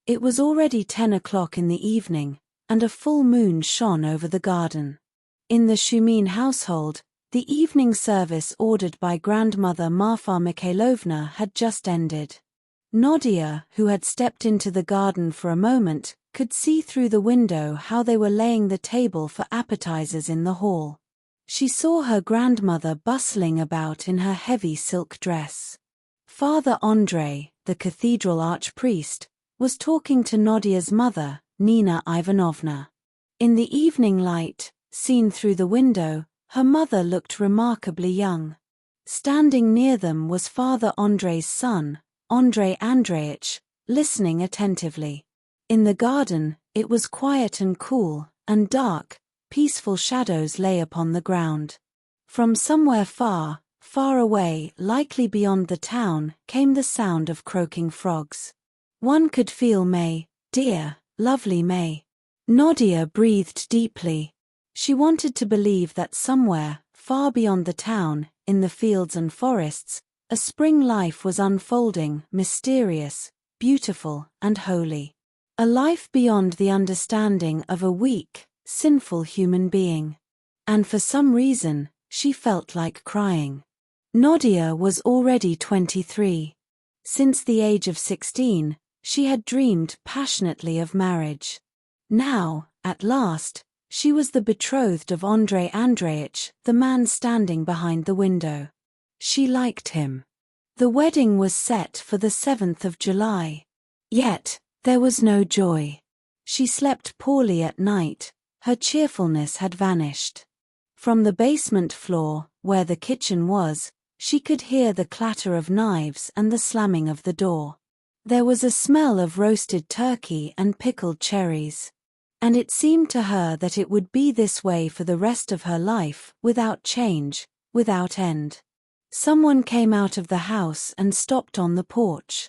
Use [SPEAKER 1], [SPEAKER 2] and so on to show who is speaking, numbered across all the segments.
[SPEAKER 1] It was already 10 o'clock in the evening, and a full moon shone over the garden. In the Shumin household, the evening service ordered by grandmother Marfa Mikhailovna had just ended. Nadya, who had stepped into the garden for a moment, could see through the window how they were laying the table for appetizers in the hall. She saw her grandmother bustling about in her heavy silk dress. Father Andrei, the cathedral archpriest, was talking to Nadya's mother, Nina Ivanovna. In the evening light, seen through the window, her mother looked remarkably young. Standing near them was Father Andrei's son, Andrei Andreich, listening attentively. In the garden, it was quiet and cool, and dark, peaceful shadows lay upon the ground. From somewhere far, far away, likely beyond the town, came the sound of croaking frogs. One could feel May, dear, lovely May. Nadya breathed deeply. She wanted to believe that somewhere, far beyond the town, in the fields and forests, a spring life was unfolding, mysterious, beautiful, and holy. A life beyond the understanding of a weak, sinful human being. And for some reason, she felt like crying. Nadya was already 23. Since the age of 16, she had dreamed passionately of marriage. Now, at last, she was the betrothed of Andrei Andreich, the man standing behind the window. She liked him. The wedding was set for the 7th of July. Yet, there was no joy. She slept poorly at night, her cheerfulness had vanished. From the basement floor, where the kitchen was, she could hear the clatter of knives and the slamming of the door. There was a smell of roasted turkey and pickled cherries. And it seemed to her that it would be this way for the rest of her life, without change, without end. Someone came out of the house and stopped on the porch.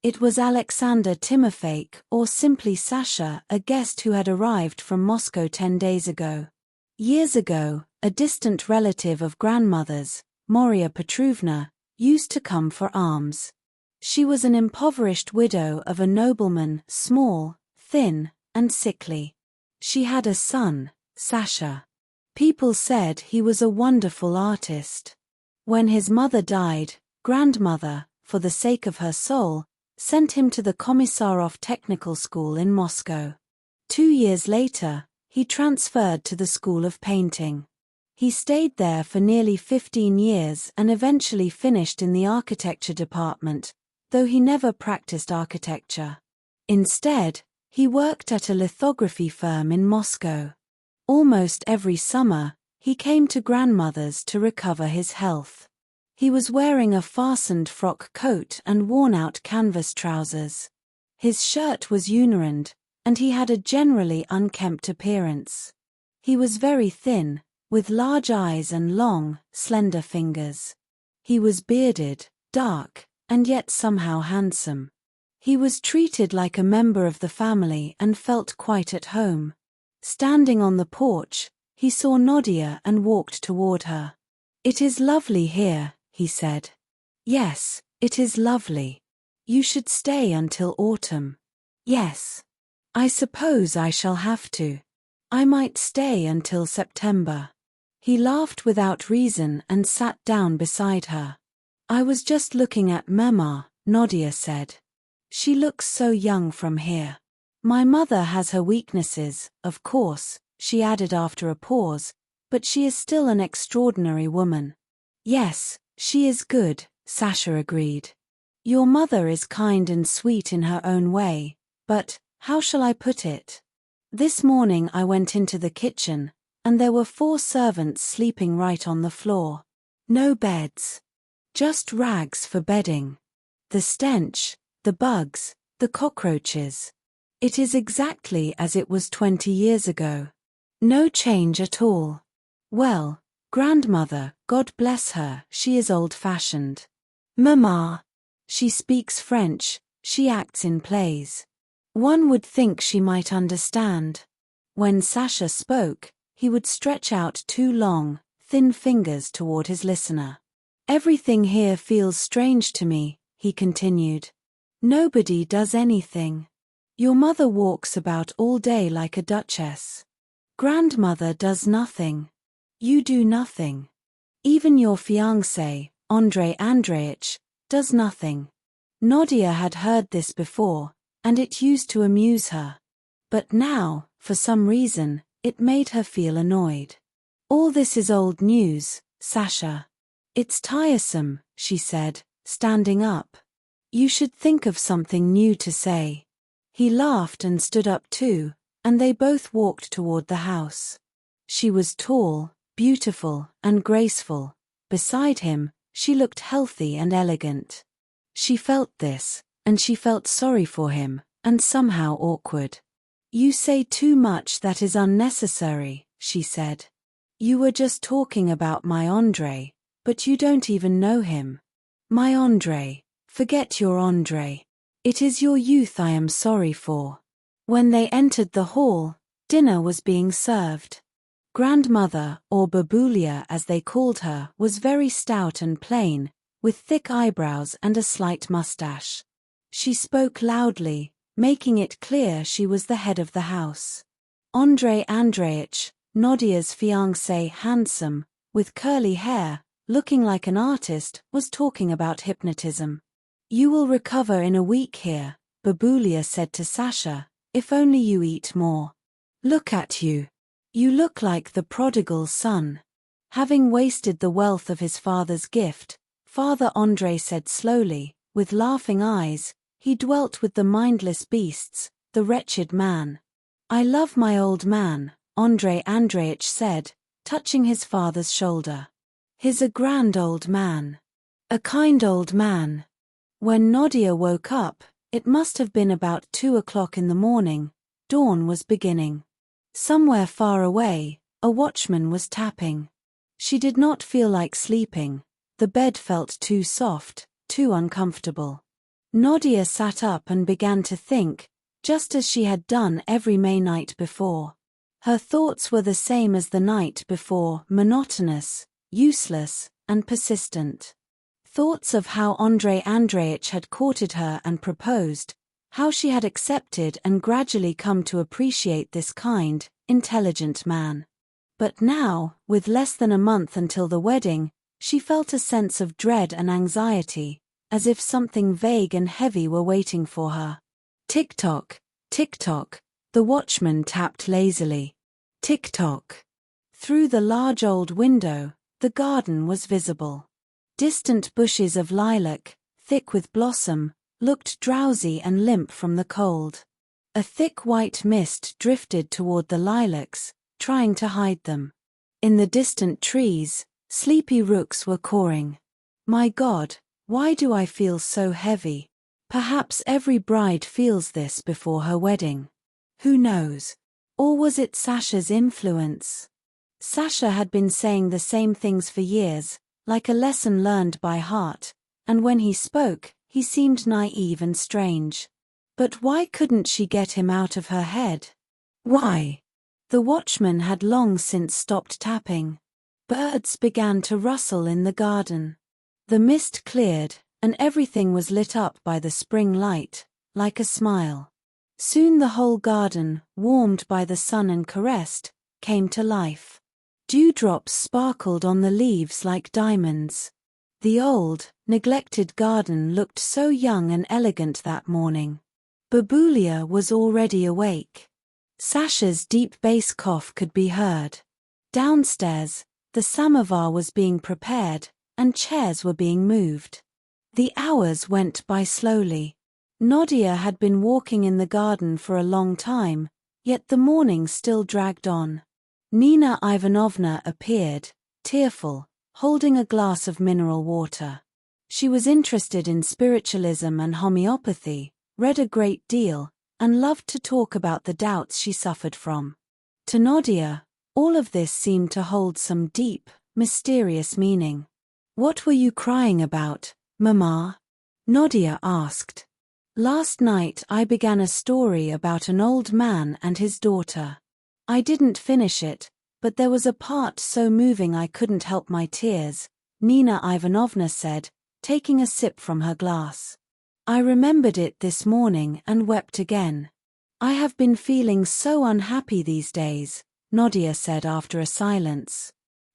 [SPEAKER 1] It was Alexander Timofeich, or simply Sasha, a guest who had arrived from Moscow 10 days ago. Years ago, a distant relative of grandmother's, Maria Petrovna, used to come for alms. She was an impoverished widow of a nobleman, small, thin, and sickly. She had a son, Sasha. People said he was a wonderful artist. When his mother died, grandmother, for the sake of her soul, sent him to the Komisarov Technical School in Moscow. 2 years later, he transferred to the School of Painting. He stayed there for nearly 15 years and eventually finished in the architecture department, though he never practiced architecture. Instead, he worked at a lithography firm in Moscow. Almost every summer, he came to grandmother's to recover his health. He was wearing a fastened frock coat and worn-out canvas trousers. His shirt was unerrined, and he had a generally unkempt appearance. He was very thin, with large eyes and long, slender fingers. He was bearded, dark, and yet somehow handsome. He was treated like a member of the family and felt quite at home. Standing on the porch, he saw Nadya and walked toward her. "It is lovely here," he said. "Yes, it is lovely. You should stay until autumn." "Yes. I suppose I shall have to. I might stay until September." He laughed without reason and sat down beside her. "I was just looking at Mama," Nadya said. "She looks so young from here. My mother has her weaknesses, of course," she added after a pause, "but she is still an extraordinary woman." "Yes, she is good," Sasha agreed. "Your mother is kind and sweet in her own way, but, how shall I put it? This morning I went into the kitchen, and there were 4 servants sleeping right on the floor. No beds. Just rags for bedding. The stench, the bugs, the cockroaches. It is exactly as it was 20 years ago. No change at all. Well, grandmother, God bless her, she is old-fashioned. Mama. She speaks French, she acts in plays. One would think she might understand." When Sasha spoke, he would stretch out 2 long, thin fingers toward his listener. "Everything here feels strange to me," he continued. "Nobody does anything. Your mother walks about all day like a duchess. Grandmother does nothing. You do nothing. Even your fiancé, Andrei Andreich, does nothing. Nadya had heard this before, and it used to amuse her. But now, for some reason, it made her feel annoyed. All this is old news, Sasha. It's tiresome, she said, standing up. You should think of something new to say. He laughed and stood up too, and they both walked toward the house. She was tall, beautiful, and graceful. Beside him, she looked healthy and elegant. She felt this, and she felt sorry for him, and somehow awkward. You say too much that is unnecessary, she said. You were just talking about my Andrei, but you don't even know him. My Andrei, forget your Andrei. It is your youth I am sorry for. When they entered the hall, dinner was being served. Grandmother, or Babulia as they called her, was very stout and plain, with thick eyebrows and a slight mustache. She spoke loudly, making it clear she was the head of the house. Andrei Andreich, Nadya's fiancé, handsome, with curly hair, looking like an artist, was talking about hypnotism. You will recover in a week here, Babulia said to Sasha, if only you eat more. Look at you. You look like the prodigal son. Having wasted the wealth of his father's gift, Father Andrei said slowly, with laughing eyes, he dwelt with the mindless beasts, the wretched man. I love my old man, Andrei Andreich said, touching his father's shoulder. He's a grand old man. A kind old man. When Nadya woke up, it must have been about 2 o'clock in the morning. Dawn was beginning. Somewhere far away, a watchman was tapping. She did not feel like sleeping. The bed felt too soft, too uncomfortable. Nadya sat up and began to think, just as she had done every May night before. Her thoughts were the same as the night before, monotonous, useless, and persistent. Thoughts of how Andrei Andreich had courted her and proposed, how she had accepted and gradually come to appreciate this kind, intelligent man. But now, with less than a month until the wedding, she felt a sense of dread and anxiety, as if something vague and heavy were waiting for her. Tick-tock, tick-tock, the watchman tapped lazily. Tick-tock. Through the large old window, the garden was visible. Distant bushes of lilac, thick with blossom, looked drowsy and limp from the cold. A thick white mist drifted toward the lilacs, trying to hide them. In the distant trees, sleepy rooks were cawing. My God, why do I feel so heavy? Perhaps every bride feels this before her wedding. Who knows? Or was it Sasha's influence? Sasha had been saying the same things for years, like a lesson learned by heart, and when he spoke, he seemed naive and strange. But why couldn't she get him out of her head? Why? The watchman had long since stopped tapping. Birds began to rustle in the garden. The mist cleared, and everything was lit up by the spring light, like a smile. Soon the whole garden, warmed by the sun and caressed, came to life. Dewdrops sparkled on the leaves like diamonds. The old, neglected garden looked so young and elegant that morning. Babulia was already awake. Sasha's deep bass cough could be heard. Downstairs, the samovar was being prepared, and chairs were being moved. The hours went by slowly. Nadya had been walking in the garden for a long time, yet the morning still dragged on. Nina Ivanovna appeared, tearful, holding a glass of mineral water. She was interested in spiritualism and homeopathy, read a great deal, and loved to talk about the doubts she suffered from. To Nadya, all of this seemed to hold some deep, mysterious meaning. What were you crying about, Mama? Nadya asked. Last night I began a story about an old man and his daughter. I didn't finish it, but there was a part so moving I couldn't help my tears, Nina Ivanovna said, taking a sip from her glass. I remembered it this morning and wept again. I have been feeling so unhappy these days, Nadya said after a silence.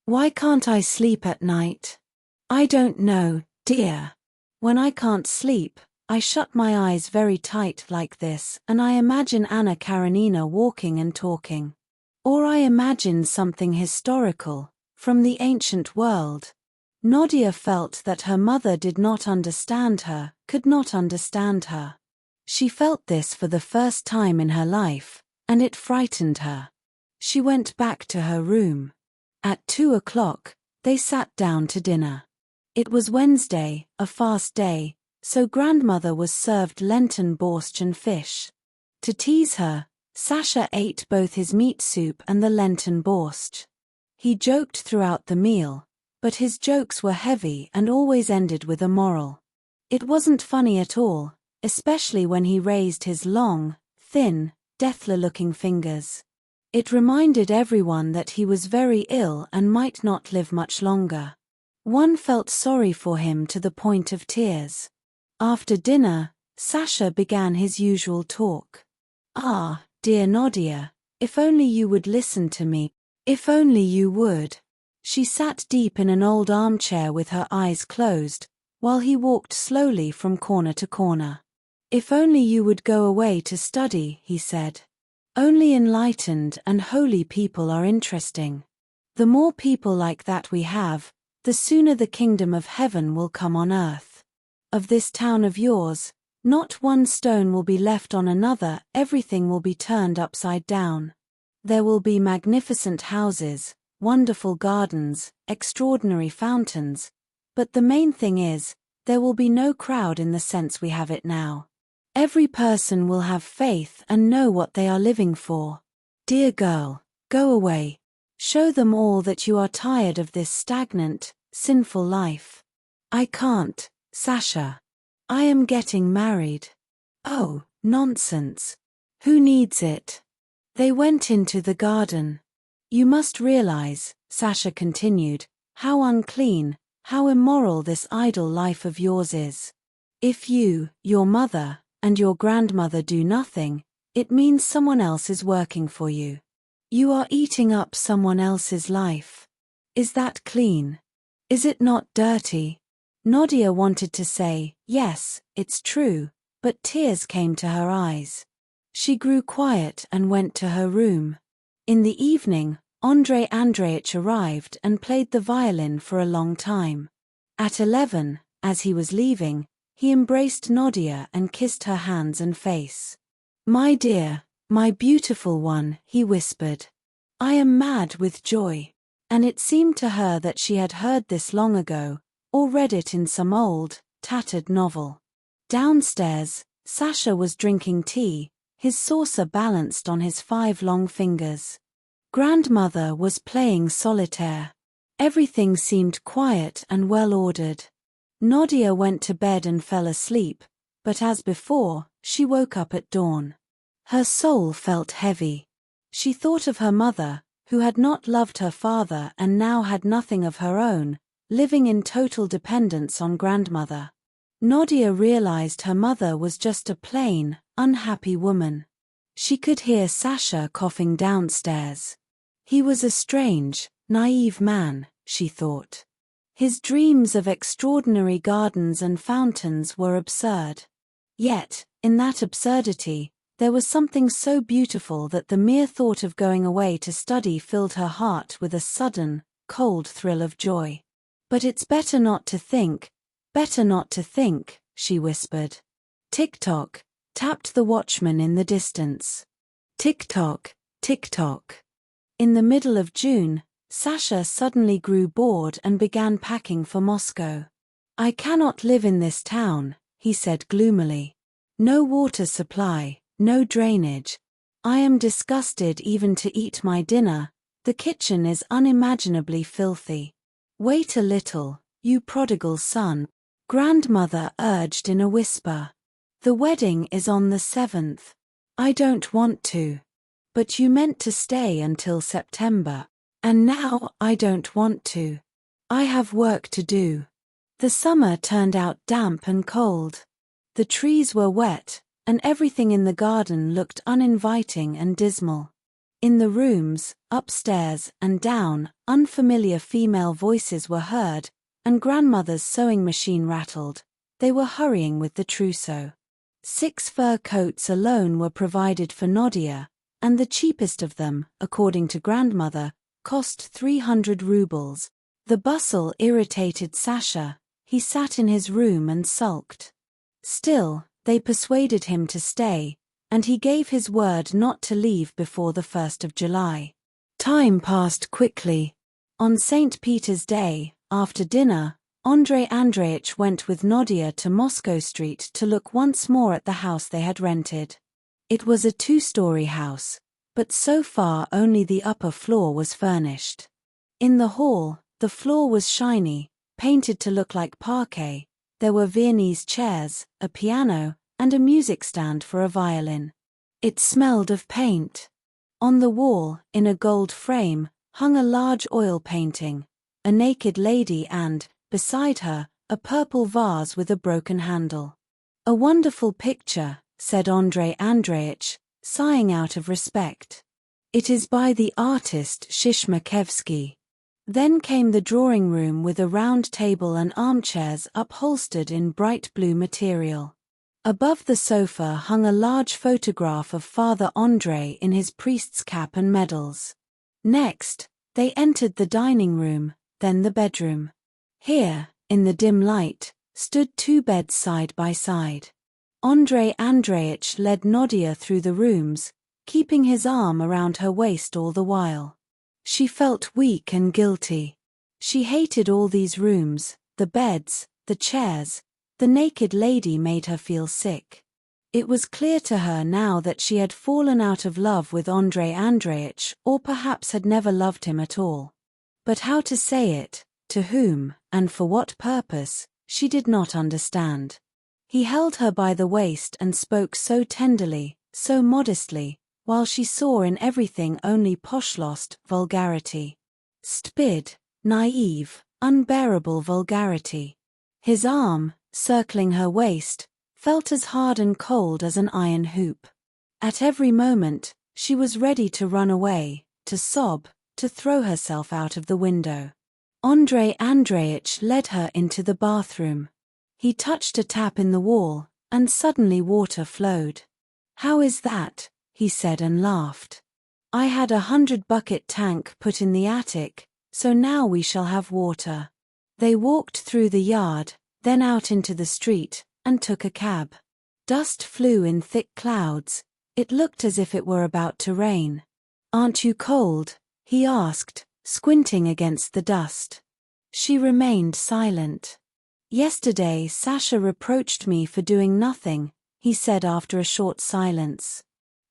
[SPEAKER 1] Why can't I sleep at night? I don't know, dear. When I can't sleep, I shut my eyes very tight like this and I imagine Anna Karenina walking and talking. Or I imagine something historical, from the ancient world. Nadya felt that her mother did not understand her, could not understand her. She felt this for the first time in her life, and it frightened her. She went back to her room. At 2 o'clock, they sat down to dinner. It was Wednesday, a fast day, so grandmother was served Lenten borscht and fish. To tease her, Sasha ate both his meat soup and the Lenten borscht. He joked throughout the meal, but his jokes were heavy and always ended with a moral. It wasn't funny at all, especially when he raised his long, thin, deathly-looking fingers. It reminded everyone that he was very ill and might not live much longer. One felt sorry for him to the point of tears. After dinner, Sasha began his usual talk. Ah, dear Nadya, if only you would listen to me, if only you would. She sat deep in an old armchair with her eyes closed, while he walked slowly from corner to corner. If only you would go away to study, he said. Only enlightened and holy people are interesting. The more people like that we have, the sooner the kingdom of heaven will come on earth. Of this town of yours, not one stone will be left on another, everything will be turned upside down. There will be magnificent houses, wonderful gardens, extraordinary fountains, but the main thing is, there will be no crowd in the sense we have it now. Every person will have faith and know what they are living for. Dear girl, go away. Show them all that you are tired of this stagnant, sinful life. I can't, Sasha. I am getting married. Oh, nonsense. Who needs it? They went into the garden. You must realize, Sasha continued, how unclean, how immoral this idle life of yours is. If you, your mother, and your grandmother do nothing, it means someone else is working for you. You are eating up someone else's life. Is that clean? Is it not dirty? Nadya wanted to say, yes, it's true, but tears came to her eyes. She grew quiet and went to her room. In the evening, Andrei Andreich arrived and played the violin for a long time. At 11, as he was leaving, he embraced Nadya and kissed her hands and face. My dear, my beautiful one, he whispered. I am mad with joy. And it seemed to her that she had heard this long ago, or read it in some old, tattered novel. Downstairs, Sasha was drinking tea, his saucer balanced on his 5 long fingers. Grandmother was playing solitaire. Everything seemed quiet and well-ordered. Nadya went to bed and fell asleep, but as before, she woke up at dawn. Her soul felt heavy. She thought of her mother, who had not loved her father and now had nothing of her own, living in total dependence on grandmother. Nadya realized her mother was just a plain, unhappy woman. She could hear Sasha coughing downstairs. He was a strange, naive man, she thought. His dreams of extraordinary gardens and fountains were absurd. Yet, in that absurdity, there was something so beautiful that the mere thought of going away to study filled her heart with a sudden, cold thrill of joy. But it's better not to think, she whispered. Tick-tock, tapped the watchman in the distance. Tick-tock, tick-tock. In the middle of June, Sasha suddenly grew bored and began packing for Moscow. I cannot live in this town, he said gloomily. No water supply, no drainage. I am disgusted even to eat my dinner, the kitchen is unimaginably filthy. Wait a little, you prodigal son, grandmother urged in a whisper. The wedding is on the 7th. I don't want to. But you meant to stay until September. And now I don't want to. I have work to do. The summer turned out damp and cold. The trees were wet, and everything in the garden looked uninviting and dismal. In the rooms, upstairs and down, unfamiliar female voices were heard, and grandmother's sewing machine rattled. They were hurrying with the trousseau. 6 fur coats alone were provided for Nadya, and the cheapest of them, according to grandmother, cost 300 rubles. The bustle irritated Sasha. He sat in his room and sulked. Still, they persuaded him to stay, and he gave his word not to leave before the 1st of July. Time passed quickly. On St. Peter's Day, after dinner, Andrei Andreich went with Nadya to Moscow Street to look once more at the house they had rented. It was a 2-story house, but so far only the upper floor was furnished. In the hall, the floor was shiny, painted to look like parquet. There were Viennese chairs, a piano, and a music stand for a violin. It smelled of paint. On the wall, in a gold frame, hung a large oil painting, a naked lady and, beside her, a purple vase with a broken handle. "A wonderful picture," said Andrei Andreich, sighing out of respect. "It is by the artist Shishmakevsky." Then came the drawing room with a round table and armchairs upholstered in bright blue material. Above the sofa hung a large photograph of Father Andrei in his priest's cap and medals. Next, they entered the dining room, then the bedroom. Here, in the dim light, stood 2 beds side by side. Andrei Andreich led Nadya through the rooms, keeping his arm around her waist all the while. She felt weak and guilty. She hated all these rooms, the beds, the chairs. The naked lady made her feel sick. It was clear to her now that she had fallen out of love with Andrei Andreich, or perhaps had never loved him at all. But how to say it, to whom, and for what purpose, she did not understand. He held her by the waist and spoke so tenderly, so modestly, while she saw in everything only poshlost, vulgarity. Stupid, naive, unbearable vulgarity. His arm, circling her waist, felt as hard and cold as an iron hoop. At every moment, she was ready to run away, to sob, to throw herself out of the window. Andrei Andreich led her into the bathroom. He touched a tap in the wall, and suddenly water flowed. "How is that?" he said and laughed. "I had a 100-bucket tank put in the attic, so now we shall have water." They walked through the yard, then out into the street, and took a cab. Dust flew in thick clouds. It looked as if it were about to rain. "Aren't you cold?" he asked, squinting against the dust. She remained silent. "Yesterday Sasha reproached me for doing nothing," he said after a short silence.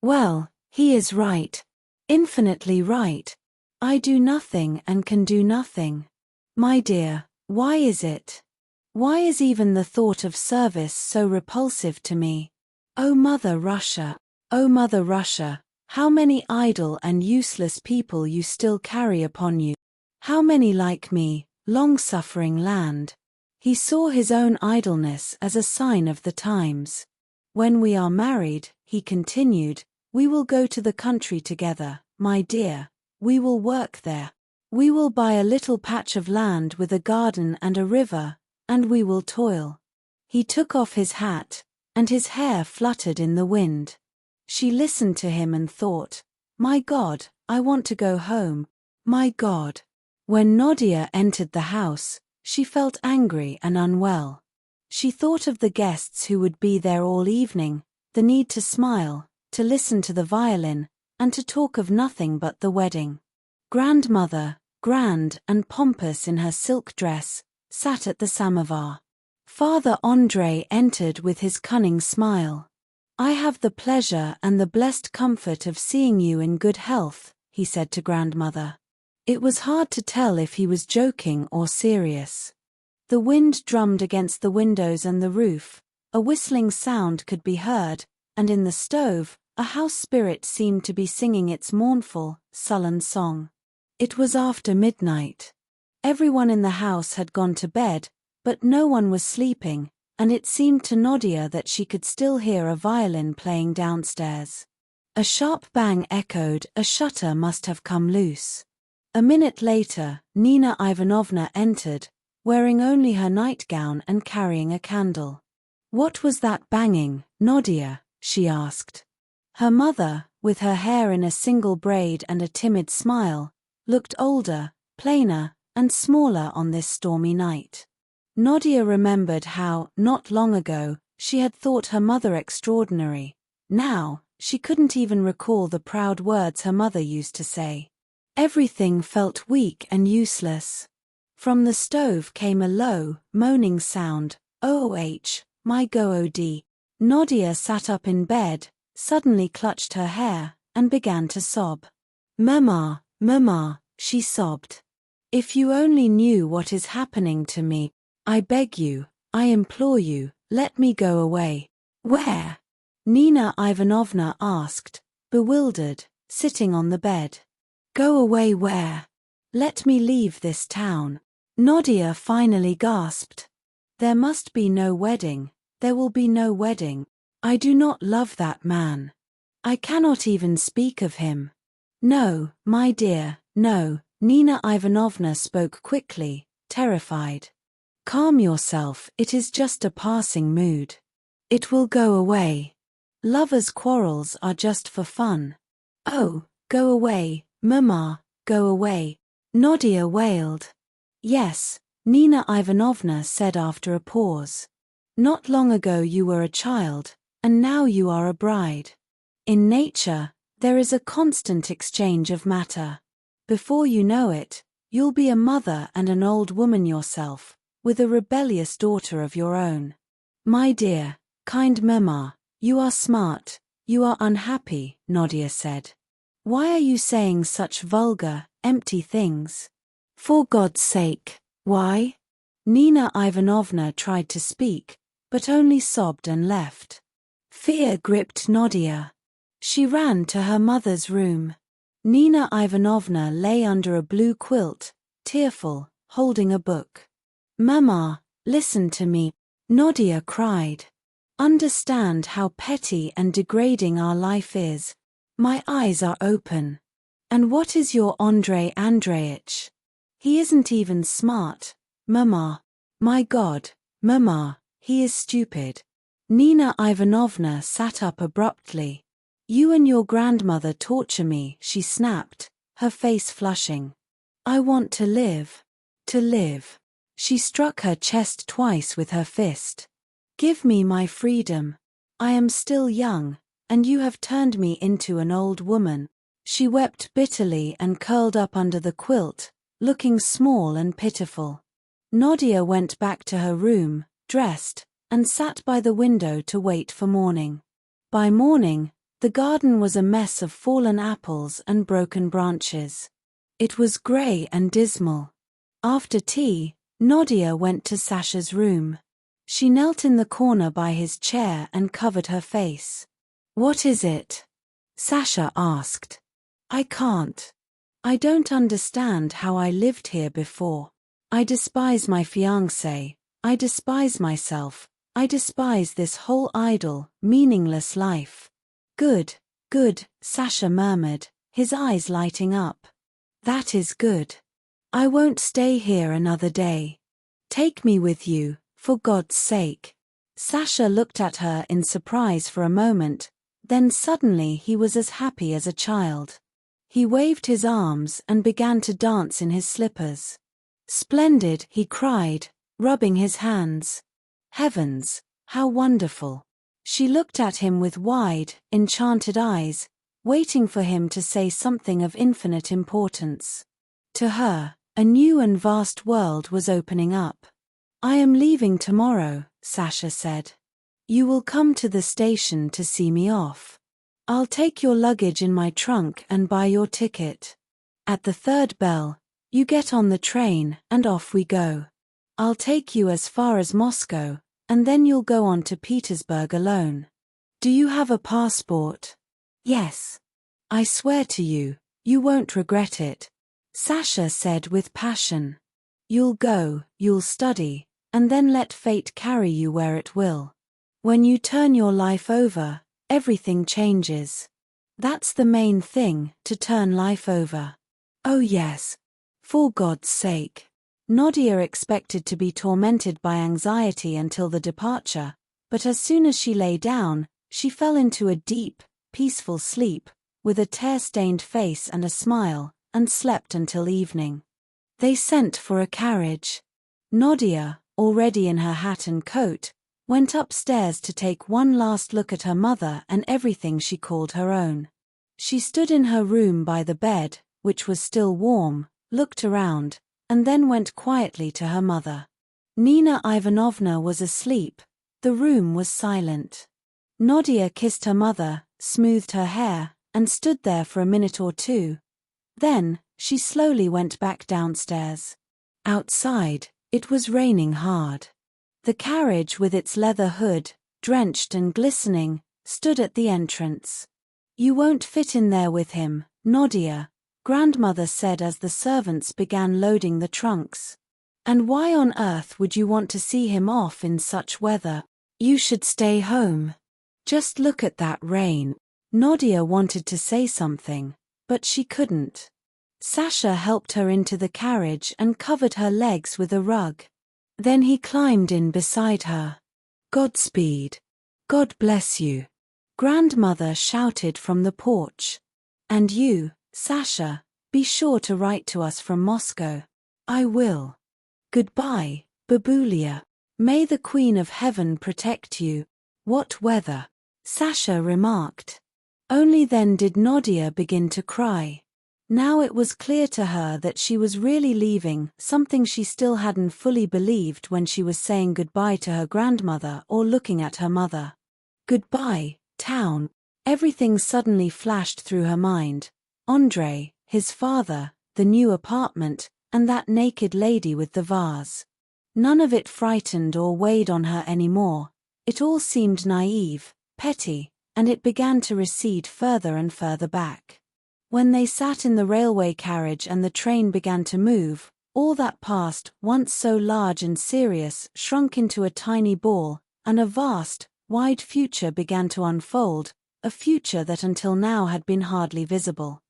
[SPEAKER 1] "Well, he is right. Infinitely right. I do nothing and can do nothing. My dear, why is it? Why is even the thought of service so repulsive to me? Oh Mother Russia, oh Mother Russia, how many idle and useless people you still carry upon you. How many like me, long-suffering land." He saw his own idleness as a sign of the times. "When we are married," he continued, "we will go to the country together, my dear. We will work there. We will buy a little patch of land with a garden and a river, and we will toil." He took off his hat, and his hair fluttered in the wind. She listened to him and thought, "My God, I want to go home. My God." When Nadya entered the house, she felt angry and unwell. She thought of the guests who would be there all evening, the need to smile, to listen to the violin, and to talk of nothing but the wedding. Grandmother, grand and pompous in her silk dress, sat at the samovar. Father Andrei entered with his cunning smile. "I have the pleasure and the blessed comfort of seeing you in good health," he said to grandmother. It was hard to tell if he was joking or serious. The wind drummed against the windows and the roof, a whistling sound could be heard, and in the stove, a house spirit seemed to be singing its mournful, sullen song. It was after midnight. Everyone in the house had gone to bed, but no one was sleeping, and it seemed to Nadya that she could still hear a violin playing downstairs. A sharp bang echoed. A shutter must have come loose. A minute later, Nina Ivanovna entered, wearing only her nightgown and carrying a candle. "What was that banging, Nadya?" she asked. Her mother, with her hair in a single braid and a timid smile, looked older, plainer, and smaller on this stormy night. Nadya remembered how, not long ago, she had thought her mother extraordinary. Now, she couldn't even recall the proud words her mother used to say. Everything felt weak and useless. From the stove came a low, moaning sound. "Oh, my God." Nadya sat up in bed, suddenly clutched her hair, and began to sob. "Mama, Mama," she sobbed. "If you only knew what is happening to me. I beg you, I implore you, let me go away." "Where?" Nina Ivanovna asked, bewildered, sitting on the bed. "Go away where? Let me leave this town." Nadya finally gasped. "There must be no wedding, there will be no wedding. I do not love that man. I cannot even speak of him." "No, my dear, no," Nina Ivanovna spoke quickly, terrified. "Calm yourself, it is just a passing mood. It will go away. Lovers' quarrels are just for fun." "Oh, go away, Mama, go away," Nadya wailed. "Yes," Nina Ivanovna said after a pause. "Not long ago you were a child, and now you are a bride. In nature, there is a constant exchange of matter. Before you know it, you'll be a mother and an old woman yourself, with a rebellious daughter of your own. My dear, kind Mama, you are smart, you are unhappy," Nadya said. "Why are you saying such vulgar, empty things? For God's sake, why?" Nina Ivanovna tried to speak, but only sobbed and left. Fear gripped Nadya. She ran to her mother's room. Nina Ivanovna lay under a blue quilt, tearful, holding a book. "Mama, listen to me," Nadya cried. "Understand how petty and degrading our life is. My eyes are open. And what is your Andrei Andreich? He isn't even smart, Mama. My God, Mama, he is stupid." Nina Ivanovna sat up abruptly. "You and your grandmother torture me," she snapped, her face flushing. "I want to live. To live." She struck her chest twice with her fist. "Give me my freedom. I am still young, and you have turned me into an old woman." She wept bitterly and curled up under the quilt, looking small and pitiful. Nadya went back to her room, dressed, and sat by the window to wait for morning. By morning, the garden was a mess of fallen apples and broken branches. It was grey and dismal. After tea, Nadya went to Sasha's room. She knelt in the corner by his chair and covered her face. "What is it?" Sasha asked. "I can't. I don't understand how I lived here before. I despise my fiancé, I despise myself, I despise this whole idle, meaningless life." "Good, good," Sasha murmured, his eyes lighting up. "That is good. I won't stay here another day. Take me with you, for God's sake." Sasha looked at her in surprise for a moment, then suddenly he was as happy as a child. He waved his arms and began to dance in his slippers. "Splendid," he cried, rubbing his hands. "Heavens, how wonderful." She looked at him with wide, enchanted eyes, waiting for him to say something of infinite importance. To her, a new and vast world was opening up. "I am leaving tomorrow," Sasha said. "You will come to the station to see me off. I'll take your luggage in my trunk and buy your ticket. At the third bell, you get on the train and off we go. I'll take you as far as Moscow, and then you'll go on to Petersburg alone. Do you have a passport?" "Yes." "I swear to you, you won't regret it," Sasha said with passion. "You'll go, you'll study, and then let fate carry you where it will. When you turn your life over, everything changes. That's the main thing, to turn life over. Oh yes. For God's sake. Nadya expected to be tormented by anxiety until the departure, but as soon as she lay down, she fell into a deep, peaceful sleep, with a tear-stained face and a smile, and slept until evening. They sent for a carriage. Nadya, already in her hat and coat, went upstairs to take one last look at her mother and everything she called her own. She stood in her room by the bed, which was still warm, looked around, and then went quietly to her mother. Nina Ivanovna was asleep. The room was silent. Nadya kissed her mother, smoothed her hair, and stood there for a minute or two. Then, she slowly went back downstairs. Outside, it was raining hard. The carriage with its leather hood, drenched and glistening, stood at the entrance. "You won't fit in there with him, Nadya," grandmother said as the servants began loading the trunks. "And why on earth would you want to see him off in such weather? You should stay home. Just look at that rain." Nadya wanted to say something, but she couldn't. Sasha helped her into the carriage and covered her legs with a rug. Then he climbed in beside her. "Godspeed. God bless you," grandmother shouted from the porch. "And you, Sasha, be sure to write to us from Moscow." "I will. Goodbye, Babulia. May the Queen of Heaven protect you." "What weather," Sasha remarked. Only then did Nadya begin to cry. Now it was clear to her that she was really leaving, something she still hadn't fully believed when she was saying goodbye to her grandmother or looking at her mother. Goodbye, town. Everything suddenly flashed through her mind. Andrei, his father, the new apartment, and that naked lady with the vase. None of it frightened or weighed on her anymore. It all seemed naive, petty, and it began to recede further and further back. When they sat in the railway carriage and the train began to move, all that past, once so large and serious, shrunk into a tiny ball, and a vast, wide future began to unfold, a future that until now had been hardly visible.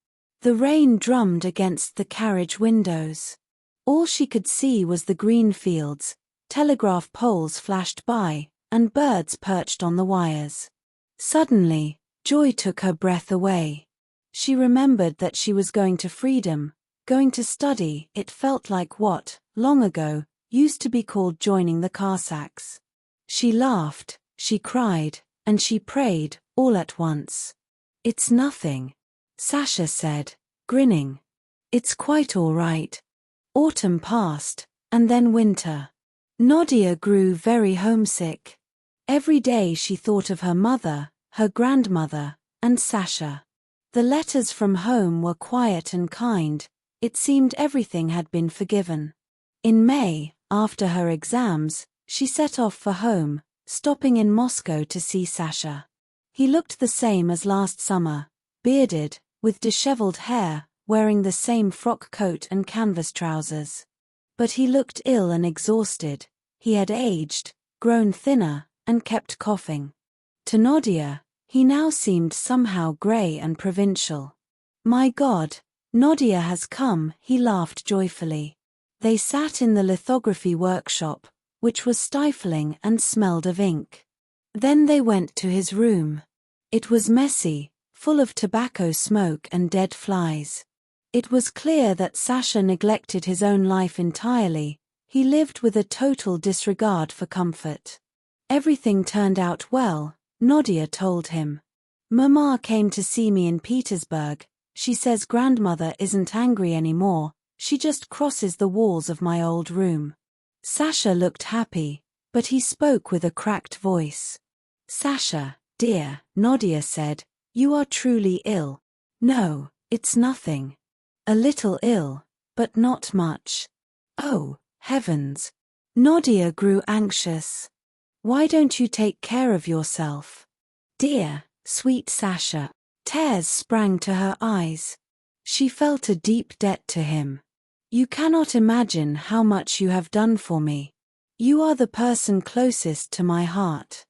[SPEAKER 1] The rain drummed against the carriage windows. All she could see was the green fields, telegraph poles flashed by, and birds perched on the wires. Suddenly, joy took her breath away. She remembered that she was going to freedom, going to study. It felt like what, long ago, used to be called joining the Cossacks. She laughed, she cried, and she prayed, all at once. "It's nothing," Sasha said, grinning. "It's quite all right." Autumn passed, and then winter. Nadya grew very homesick. Every day she thought of her mother, her grandmother, and Sasha. The letters from home were quiet and kind. It seemed everything had been forgiven. In May, after her exams, she set off for home, stopping in Moscow to see Sasha. He looked the same as last summer, bearded, with disheveled hair, wearing the same frock coat and canvas trousers. But he looked ill and exhausted. He had aged, grown thinner, and kept coughing. To Nadya, he now seemed somehow grey and provincial. "My God, Nadya has come," he laughed joyfully. They sat in the lithography workshop, which was stifling and smelled of ink. Then they went to his room. It was messy, full of tobacco smoke and dead flies. It was clear that Sasha neglected his own life entirely. He lived with a total disregard for comfort. Everything turned out well, Nadya told him. "Mama came to see me in Petersburg. She says grandmother isn't angry anymore, she just crosses the walls of my old room." Sasha looked happy, but he spoke with a cracked voice. "Sasha, dear," Nadya said, "you are truly ill." "No, it's nothing. A little ill, but not much." "Oh, heavens." Nadya grew anxious. "Why don't you take care of yourself?" "Dear, sweet Sasha." Tears sprang to her eyes. She felt a deep debt to him. "You cannot imagine how much you have done for me. You are the person closest to my heart.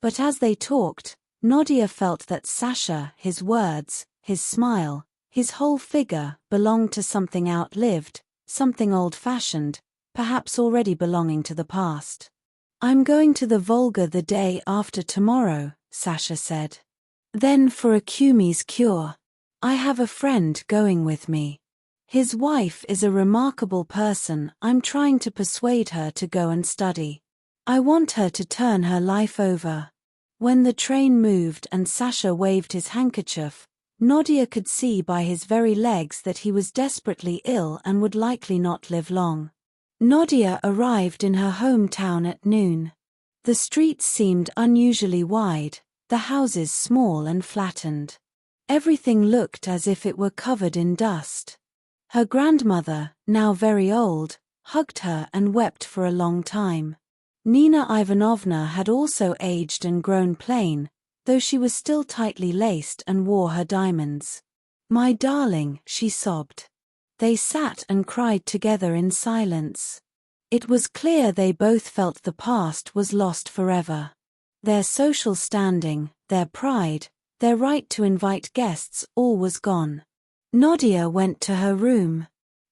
[SPEAKER 1] But as they talked, Nadya felt that Sasha, his words, his smile, his whole figure belonged to something outlived, something old-fashioned, perhaps already belonging to the past. I'm going to the Volga the day after tomorrow, Sasha said. Then for a Kumi's cure. I have a friend going with me. His wife is a remarkable person. I'm trying to persuade her to go and study. I want her to turn her life over. When the train moved and Sasha waved his handkerchief, Nadya could see by his very legs that he was desperately ill and would likely not live long. Nadya arrived in her hometown at noon. The streets seemed unusually wide, the houses small and flattened. Everything looked as if it were covered in dust. Her grandmother, now very old, hugged her and wept for a long time. Nina Ivanovna had also aged and grown plain, though she was still tightly laced and wore her diamonds. My darling, she sobbed. They sat and cried together in silence. It was clear they both felt the past was lost forever. Their social standing, their pride, their right to invite guests, all was gone. Nadya went to her room.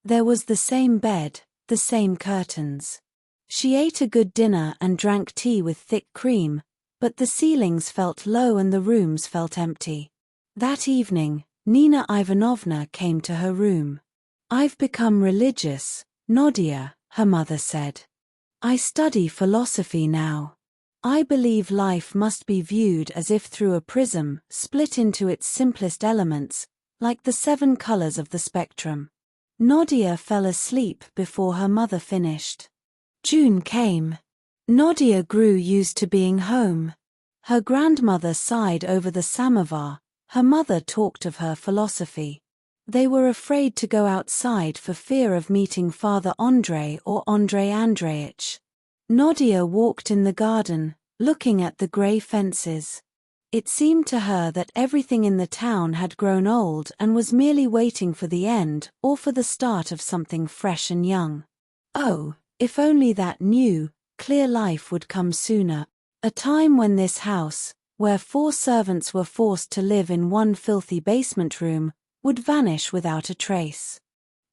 [SPEAKER 1] There was the same bed, the same curtains. She ate a good dinner and drank tea with thick cream, but the ceilings felt low and the rooms felt empty. That evening, Nina Ivanovna came to her room. I've become religious, Nadya, her mother said. I study philosophy now. I believe life must be viewed as if through a prism, split into its simplest elements, like the 7 colors of the spectrum. Nadya fell asleep before her mother finished. June came. Nadya grew used to being home. Her grandmother sighed over the samovar, her mother talked of her philosophy. They were afraid to go outside for fear of meeting Father Andrei or Andrei Andreich. Nadya walked in the garden, looking at the grey fences. It seemed to her that everything in the town had grown old and was merely waiting for the end or for the start of something fresh and young. Oh, if only that new, clear life would come sooner, a time when this house, where 4 servants were forced to live in one filthy basement room, would vanish without a trace.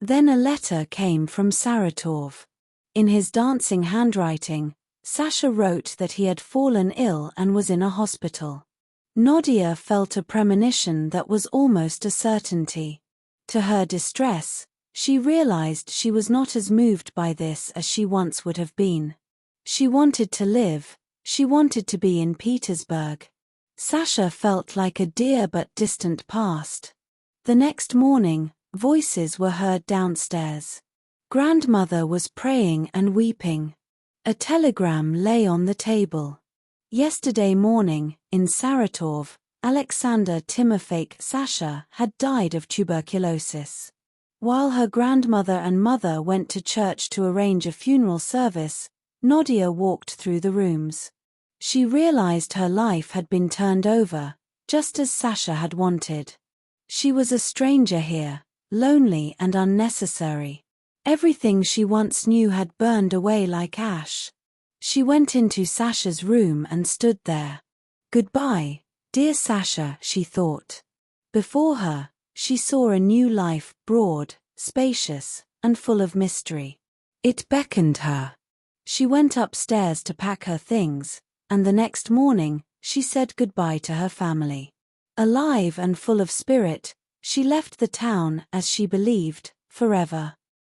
[SPEAKER 1] Then a letter came from Saratov. In his dancing handwriting, Sasha wrote that he had fallen ill and was in a hospital. Nadya felt a premonition that was almost a certainty. To her distress, she realized she was not as moved by this as she once would have been. She wanted to live, she wanted to be in Petersburg. Sasha felt like a dear but distant past. The next morning, voices were heard downstairs. Grandmother was praying and weeping. A telegram lay on the table. Yesterday morning, in Saratov, Alexander Timofeyevich Sasha had died of tuberculosis. While her grandmother and mother went to church to arrange a funeral service, Nadya walked through the rooms. She realized her life had been turned over, just as Sasha had wanted. She was a stranger here, lonely and unnecessary. Everything she once knew had burned away like ash. She went into Sasha's room and stood there. Goodbye, dear Sasha, she thought. Before her, she saw a new life, broad, spacious, and full of mystery. It beckoned her. She went upstairs to pack her things, and the next morning, she said goodbye to her family. Alive and full of spirit, she left the town, as she believed, forever.